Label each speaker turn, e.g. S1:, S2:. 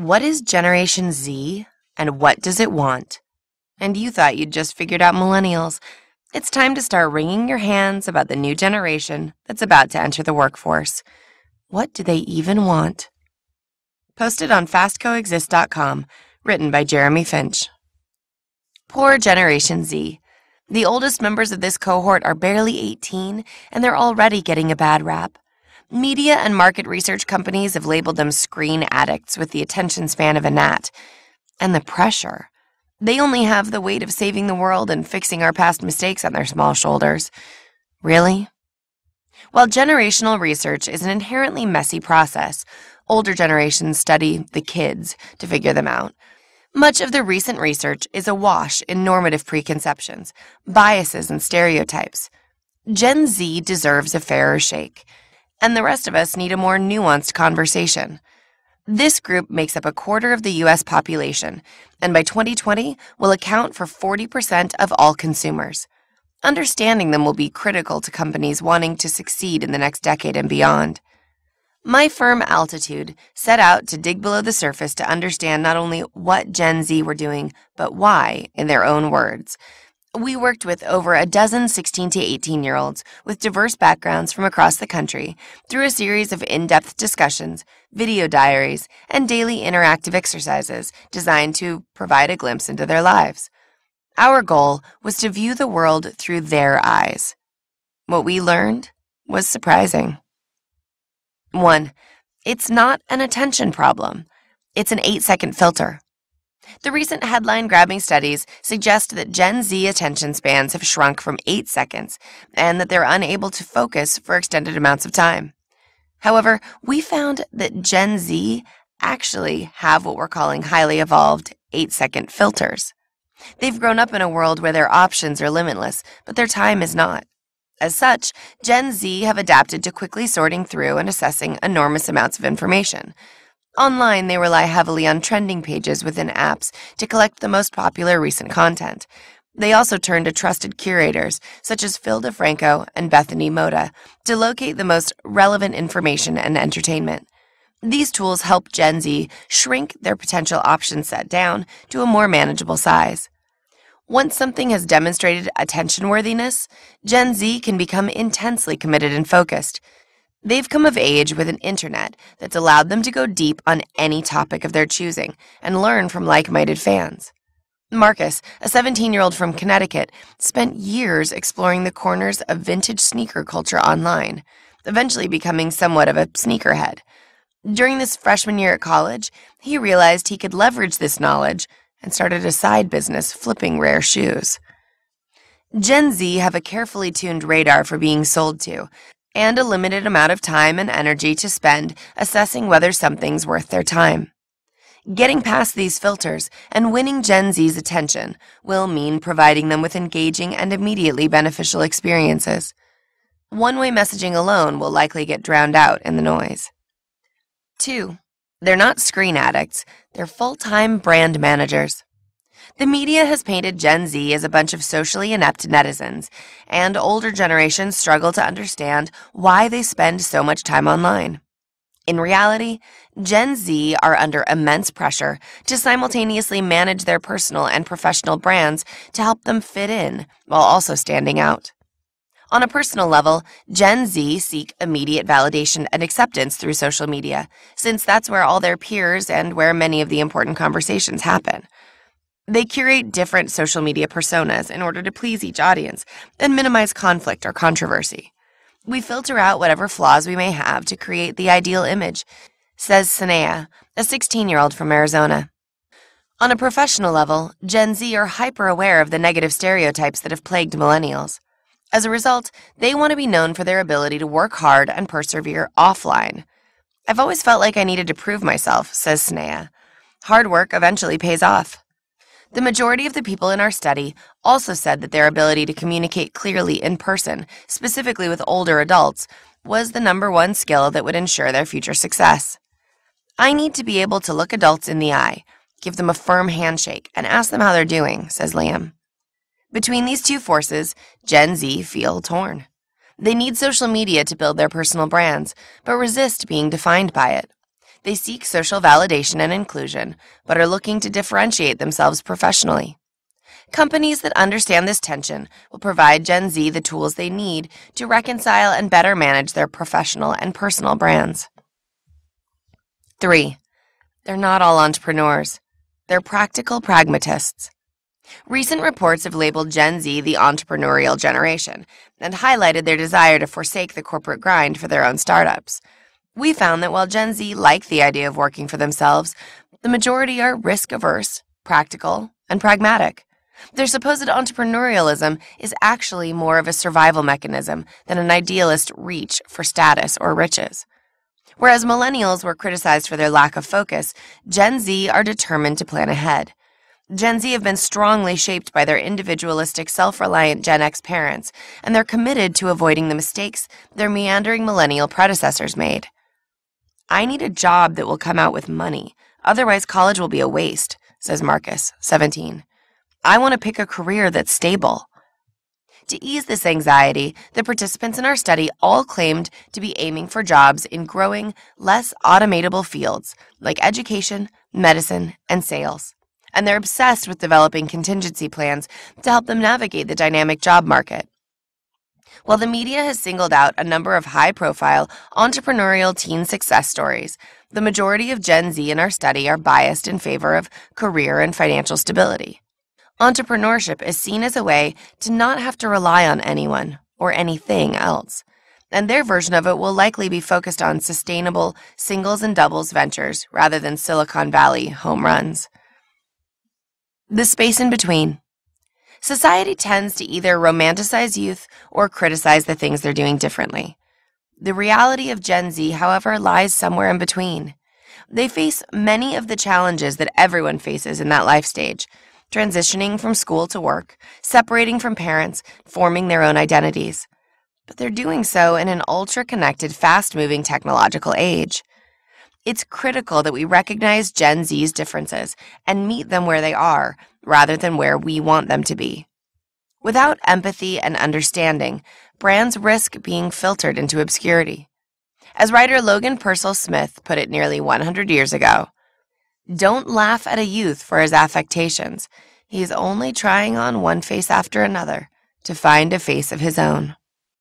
S1: What is Generation Z and what does it want? And you thought you'd just figured out millennials. It's time to start wringing your hands about the new generation that's about to enter the workforce. What do they even want? Posted on fastcoexist.com, written by Jeremy Finch. Poor Generation Z. The oldest members of this cohort are barely 18, and they're already getting a bad rap. Media and market research companies have labeled them screen addicts with the attention span of a gnat. And the pressure. They only have the weight of saving the world and fixing our past mistakes on their small shoulders. Really? While generational research is an inherently messy process, older generations study the kids to figure them out. Much of the recent research is awash in normative preconceptions, biases, and stereotypes. Gen Z deserves a fairer shake, and the rest of us need a more nuanced conversation. This group makes up a quarter of the U.S. population, and by 2020 will account for 40% of all consumers. Understanding them will be critical to companies wanting to succeed in the next decade and beyond. My firm Altitude set out to dig below the surface to understand not only what Gen Z were doing, but why, in their own words. We worked with over a dozen 16 to 18-year-olds with diverse backgrounds from across the country through a series of in-depth discussions, video diaries, and daily interactive exercises designed to provide a glimpse into their lives. Our goal was to view the world through their eyes. What we learned was surprising. 1. It's not an attention problem. It's an 8-second filter. The recent headline-grabbing studies suggest that Gen Z attention spans have shrunk from 8 seconds and that they're unable to focus for extended amounts of time. However, we found that Gen Z actually have what we're calling highly evolved 8-second filters. They've grown up in a world where their options are limitless, but their time is not. As such, Gen Z have adapted to quickly sorting through and assessing enormous amounts of information. Online, they rely heavily on trending pages within apps to collect the most popular recent content. They also turn to trusted curators, such as Phil DeFranco and Bethany Moda, to locate the most relevant information and entertainment. These tools help Gen Z shrink their potential option set down to a more manageable size. Once something has demonstrated attention-worthiness, Gen Z can become intensely committed and focused. They've come of age with an internet that's allowed them to go deep on any topic of their choosing and learn from like-minded fans. Marcus, a 17-year-old from Connecticut, spent years exploring the corners of vintage sneaker culture online, eventually becoming somewhat of a sneakerhead. During this freshman year at college, he realized he could leverage this knowledge and started a side business flipping rare shoes. Gen Z have a carefully tuned radar for being sold to, and a limited amount of time and energy to spend assessing whether something's worth their time. Getting past these filters and winning Gen Z's attention will mean providing them with engaging and immediately beneficial experiences. One-way messaging alone will likely get drowned out in the noise. 2. They're not screen addicts, they're full-time brand managers. The media has painted Gen Z as a bunch of socially inept netizens, and older generations struggle to understand why they spend so much time online. In reality, Gen Z are under immense pressure to simultaneously manage their personal and professional brands to help them fit in while also standing out. On a personal level, Gen Z seek immediate validation and acceptance through social media, since that's where all their peers and where many of the important conversations happen. They curate different social media personas in order to please each audience and minimize conflict or controversy. We filter out whatever flaws we may have to create the ideal image, says Sanea, a 16-year-old from Arizona. On a professional level, Gen Z are hyper-aware of the negative stereotypes that have plagued millennials. As a result, they want to be known for their ability to work hard and persevere offline. I've always felt like I needed to prove myself, says Sanea. Hard work eventually pays off. The majority of the people in our study also said that their ability to communicate clearly in person, specifically with older adults, was the #1 skill that would ensure their future success. I need to be able to look adults in the eye, give them a firm handshake, and ask them how they're doing, says Liam. Between these two forces, Gen Z feel torn. They need social media to build their personal brands, but resist being defined by it. They seek social validation and inclusion, but are looking to differentiate themselves professionally. Companies that understand this tension will provide Gen Z the tools they need to reconcile and better manage their professional and personal brands. 3. They're not all entrepreneurs. They're practical pragmatists. Recent reports have labeled Gen Z the entrepreneurial generation and highlighted their desire to forsake the corporate grind for their own startups. We found that while Gen Z like the idea of working for themselves, the majority are risk-averse, practical, and pragmatic. Their supposed entrepreneurialism is actually more of a survival mechanism than an idealist reach for status or riches. Whereas millennials were criticized for their lack of focus, Gen Z are determined to plan ahead. Gen Z have been strongly shaped by their individualistic, self-reliant Gen X parents, and they're committed to avoiding the mistakes their meandering millennial predecessors made. I need a job that will come out with money, otherwise college will be a waste, says Marcus, 17. I want to pick a career that's stable. To ease this anxiety, the participants in our study all claimed to be aiming for jobs in growing, less automatable fields like education, medicine, and sales. And they're obsessed with developing contingency plans to help them navigate the dynamic job market. While the media has singled out a number of high-profile entrepreneurial teen success stories, the majority of Gen Z in our study are biased in favor of career and financial stability. Entrepreneurship is seen as a way to not have to rely on anyone or anything else, and their version of it will likely be focused on sustainable singles and doubles ventures rather than Silicon Valley home runs. The space in between. Society tends to either romanticize youth or criticize the things they're doing differently. The reality of Gen Z, however, lies somewhere in between. They face many of the challenges that everyone faces in that life stage, transitioning from school to work, separating from parents, forming their own identities. But they're doing so in an ultra-connected, fast-moving technological age. It's critical that we recognize Gen Z's differences and meet them where they are, rather than where we want them to be. Without empathy and understanding, brands risk being filtered into obscurity. As writer Logan Purcell Smith put it nearly 100 years ago, "Don't laugh at a youth for his affectations. He's only trying on one face after another to find a face of his own."